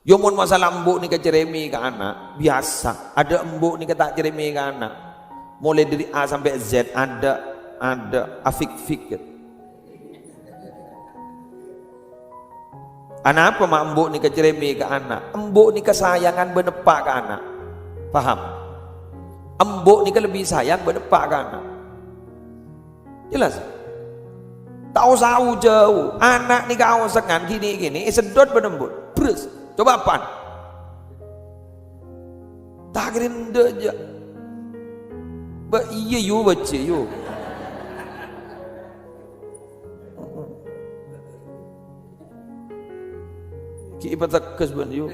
Yo mun masalah embuk ni keceremi ke anak biasa. Ada embuk ni tak ceremi ke anak. Mulai dari A sampai Z ada afik-fik. Anak apa mak embuk ni keceremi ke anak? Embuk ni kesayangan benepak ke anak. Paham? Embuk ni ke lebih sayang benepak ke anak. Jelas? Tak usah jauh. Anak ni kau sengan gini sedot benembut. Brus. Coba apa? Tak gerinda aja. Iya you baca you. Kita tekas ben you.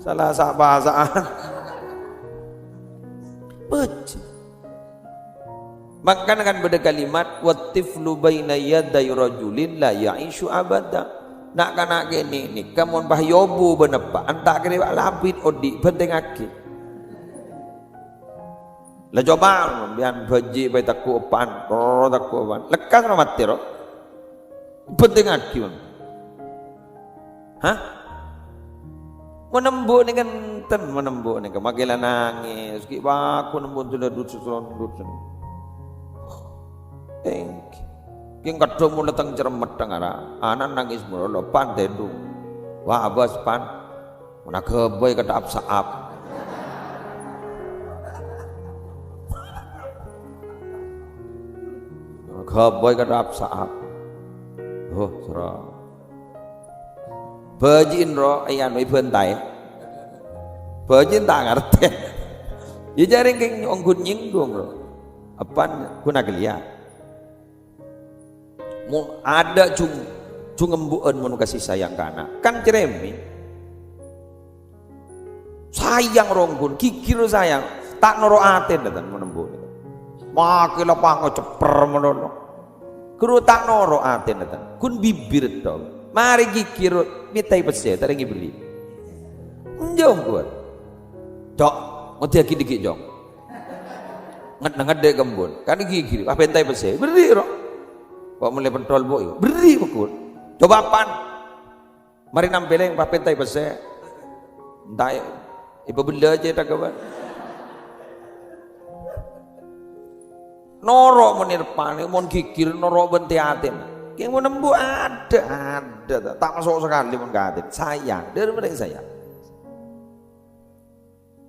Salah sak bahasaan. Baca. Maka kan pada kalimat watiflu baina yaday rajulin la ya'ishu abada. Nak kana gini ni kamu bah yobu benepa antak kene labit odi penting aki. Lah coba bian baji bai takku pan, takku pan. Lekas ra mati ro. Penting aki. Hah? Menembuk ni kan ten menembuk ni kemagilan nangis. Ki ba aku nembuk sudah dut. Thank you. Yang kadang datang ceremet tengara, anak nangis mulu, pan tedung, wah abas pan, mana keboy kata absaap, keboy kata absaap, oh serah, bajin ro, ayan mai bentai, bajin tak ngerti, ya jaring keng onggun nyinggung ro, apan guna geliat. Ada cung embuan mau kasih sayang ke anak kan ceremi sayang ronggun kikir sayang tak noro aten dan menembu makilah pango ceper menono kru tak noro aten dan kun bibir dong mari kikir mitai pese taringi beli jom buat dok ngerti aki dikit jong ngedek gembun kan kikir apa entai pese beri roh. Kok mulai pentol boy, beri pukul. Coba pan, mari nampilin pak pentai pese, entah ibu benda aja tak kawan. Norok menirpan, mon kikir norok bentiatin. Yang mau nembu ada, tak masuk sekali mon katin. Sayang, dari mereka sayang.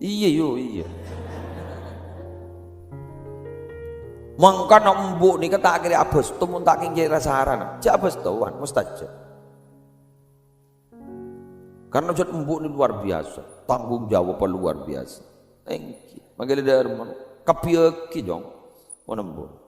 Iya. Mangka embuk ni kata akhirnya abes tu mun tak kengke rasaran jak abes tuan mustajab karena jod embuk ni luar biasa tanggung jawab luar biasa thank you manggil dari kapieki jong embuk